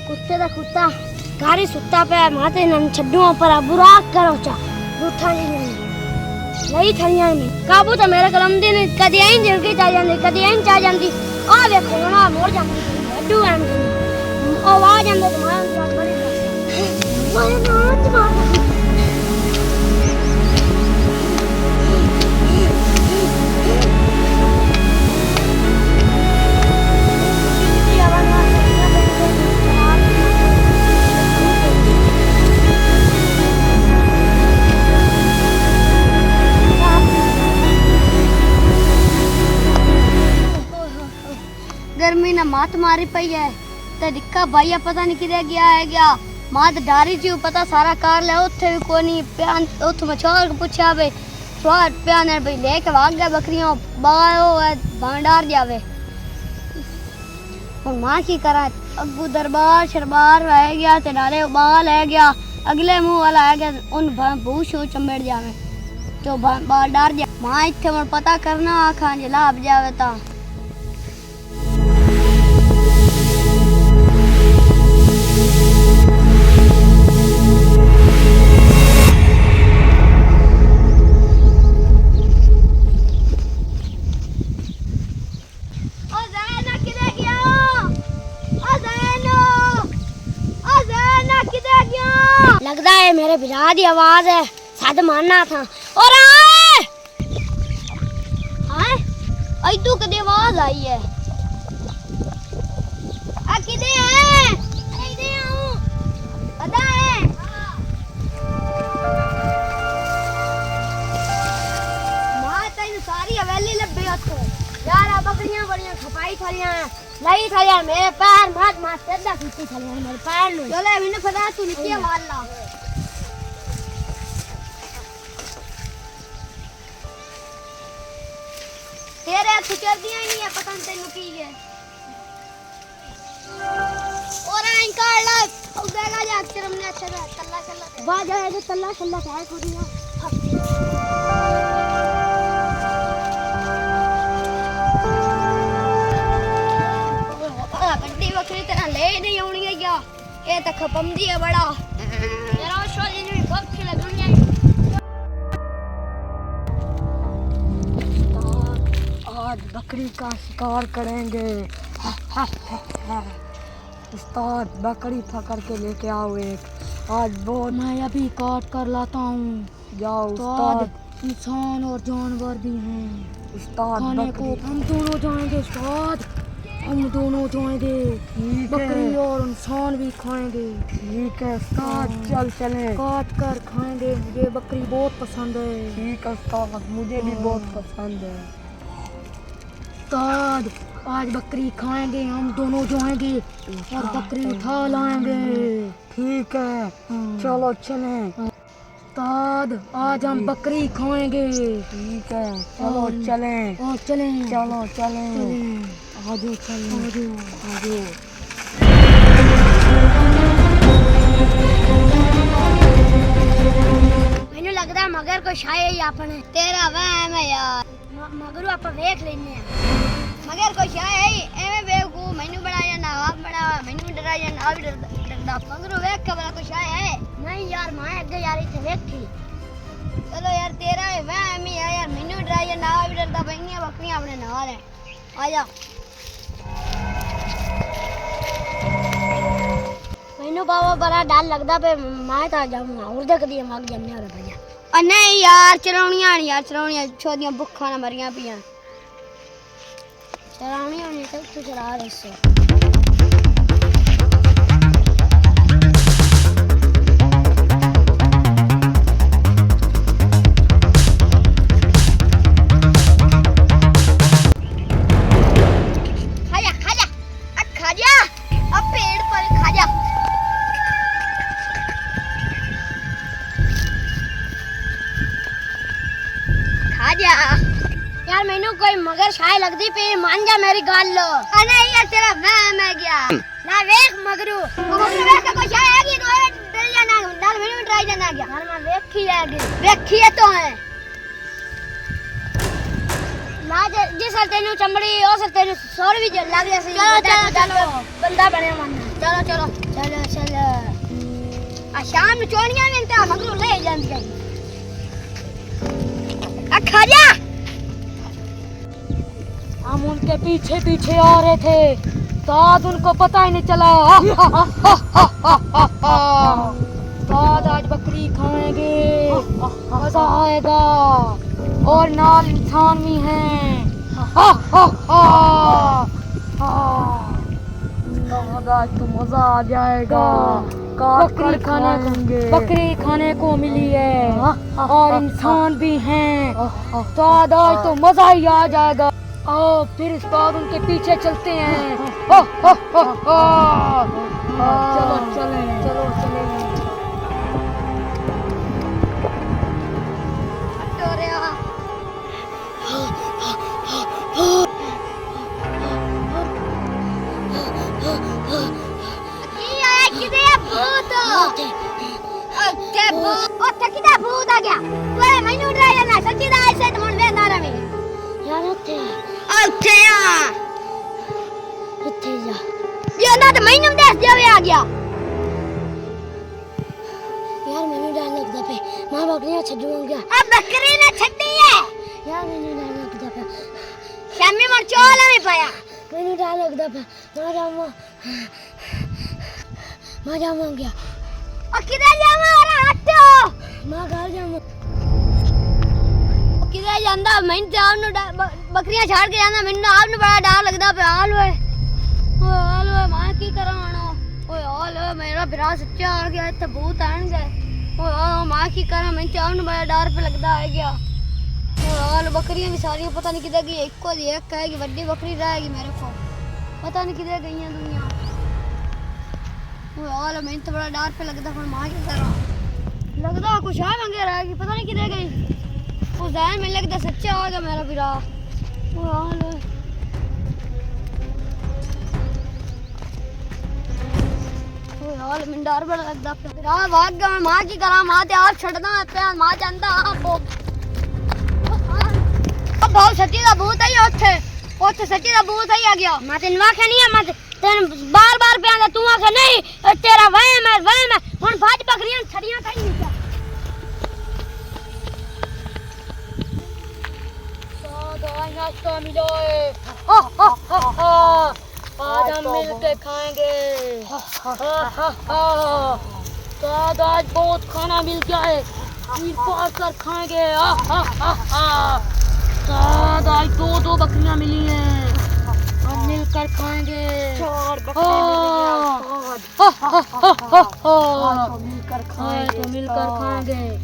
कुत्ते दा कुत्ता गाड़ी सुत्ता पे माते नन छड्डू पर बुरा करो चा रूठा नहीं थलियां में काबू तो मेरे कलम दिन कदी आई जिंदगी चा जांदी कदी आई चा जांदी आ देखो ना मोड़ जांदी अड्डू एम आवाज आंदे तुम्हारा बड़ी मैं ना तुम्हारा गर्मी ने मात मारी पई है ते दिक्का भाईया पता नहीं किधर गया है गया मात डारी थी पता सारा कार ले उथे भी कोनी प्यान उथ मछोर को पूछा बे स्वाद प्यान है भाई लेके भाग गया बकरियों बायो भांडार जावे और मां की करा अब्बू दरबार शरबार रह गया ते डाले बाल है गया अगले मुंह वाला है गया उन भूष चंबड़ जावे तो बाल डार जा मां इथे मन पता करना आखा जलाब जावे ता लगता है मेरे बिरा दी आवाज है साथ मारना था और आए आई तू कदे आवाज आई है आ किदे है इधर आऊं पता है मां तैਨੂੰ सारी हवेली लब्बे तो यार आ बकरियां बड़ियां खपाई थालियां नहीं थालियां मेरे पैर मार मार सीधा खींची थालियां मेरे पैर नु चले मैंने पता तू नीचे मार ला तेरे हाथ चल दिया ही नहीं है पता नहीं तेनू की है और इनका ला उगेगा जा अक्षर हमने अच्छा था तल्ला चल्ला वाह जाए तो तल्ला चल्ला है कुड़ियां गड्डी बकरी तरह ले नहीं आउनी है या ये तो खपमदी है बड़ा तेरा शोली ने बहुत खिला दुनिया आज बकरी का शिकार करेंगे उस्ताद बकरी पकड़ के लेके आओ एक आज बहुत मैं अभी काट कर लाता हूँ जाओ उस्ताद इंसान और जानवर भी हैं उस्ताद खाने को हम दोनों जाएंगे उस्ताद हम दोनों जाएंगे बकरी और इंसान भी खाएंगे ठीक है उस्ताद चल चलें काट कर खाएंगे मुझे बकरी बहुत पसंद है ठीक है उस्ताद मुझे भी बहुत पसंद है उस्ताद आज बकरी खाएंगे हम दोनों जाएंगे और बकरी उठा लाएंगे ठीक है चलो चलें उस्ताद आज हम बकरी खाएंगे ठीक है चलो चलें चलो चलें आजो चलो आजो मैंने लगता मगर को शायद अपने तेरा वहम है यार मगर आप देख लेने मगर को शायद एवे बेवकूफ मैंने बनाया ना आप बनाया मैंने डराया ना आप डरदा मगर देख के बड़ा को शायद नहीं यार मैं अगे यार इथे देखी चलो यार तेरा वहम ही है यार मैंने डराया ना आप डरदा बनिया बकरियां अपने नाल है आजा मैंने बाबा बड़ा डर लगदा पे मैं ता जाऊंगा और देख दिए मग जन्ने और भैया और नहीं यार चरौनियां छोदियां भुखा ना मरियां पियां चरौनियां नहीं तो चला रही से भी मान जा मेरी गल अने ये तेरा मैं गया ना वेख मगरू वेख के कुछ आएगी तो डर जाना नाल मेनू भी ट्राई जाना गया हां मैं वेखी आगे वेखी है तो है ना जिस सर तेनू चमड़ी ओ सर तेनू सोर भी लग गया सी चलो बंदा बने मन चलो आ शाम ਨੂੰ ਚੋਣੀਆਂ ਵੀ ਤੇ ਮਗਰੂ ਲੈ ਜਾਂਦੀਆਂ आ खा जा हम उनके पीछे पीछे आ रहे थे साद उनको पता ही नहीं चला साद आज बकरी खाएंगे मजा आएगा और नाल इंसान भी हैं आज तो मजा आ जाएगा बकरी खाने को मिली है और इंसान भी हैं तो आज तो मजा ही आ जाएगा फिर इस बार उनके पीछे चलते हैं चलो चले किदा भूत आ गया तोरे मैनू डराया ना सच्ची दा ऐसे तो मन वेंदा रवे यार उठे जा ये ना तो मैनू देख जावे आ गया यार मैनू डर लगदा पे मां बकरियां छड्डूंगा अब बकरी ना छड्डी है यार मैनू डर लगदा पे शामी मन चोला में पाया मैनू डर लगदा पे मां जावा गया किधर जावा अरे हटो मां घर जावा किधर जांदा मैं ते आपनु बकरियां छाड़ के जांदा मैनू आपनु बड़ा डर लगदा पे हाल ओए मां की करा आना ओए हाल मेरा भरा सच्चा आ गया इत्थे भूत आणगे ओए मां की करा मैं ते आपनु बड़ा डर पे लगदा आ गया ओए हाल बकरियां भी सारी पता नहीं किधर गई एको दी एक है कि बड़ी बकरी रहेगी मेरे को पता नहीं किधर गईयां दुनिया ओए मैं तो बड़ा डर पे लगदा पर मां क्या करा लगदा कुछ आ मंगे रहेगी पता नहीं किधर गई उस दैन में लगदा सच्चा आ गया मेरा बिरा ओए मैं डर बड़ा लगदा बिरा भाग गया मां की करा मां ते आप छड़दा पे मां जानदा आप बहुत सच्ची दा भूत है ओथे सच्ची दा भूत है आ गया मां तेन वाखे नहीं है मां तेन बार पे आंदा तू आखे नहीं तेरा वहम है हुन भाज बकरियां छड़ियां कहीं नहीं नाश्ता मिलो आज हम मिल के खाएंगे आज बहुत खाना मिल गया है पार कर खाएंगे आज दो बकरियां मिली हैं हम मिलकर खाएंगे मिलकर खाएंगे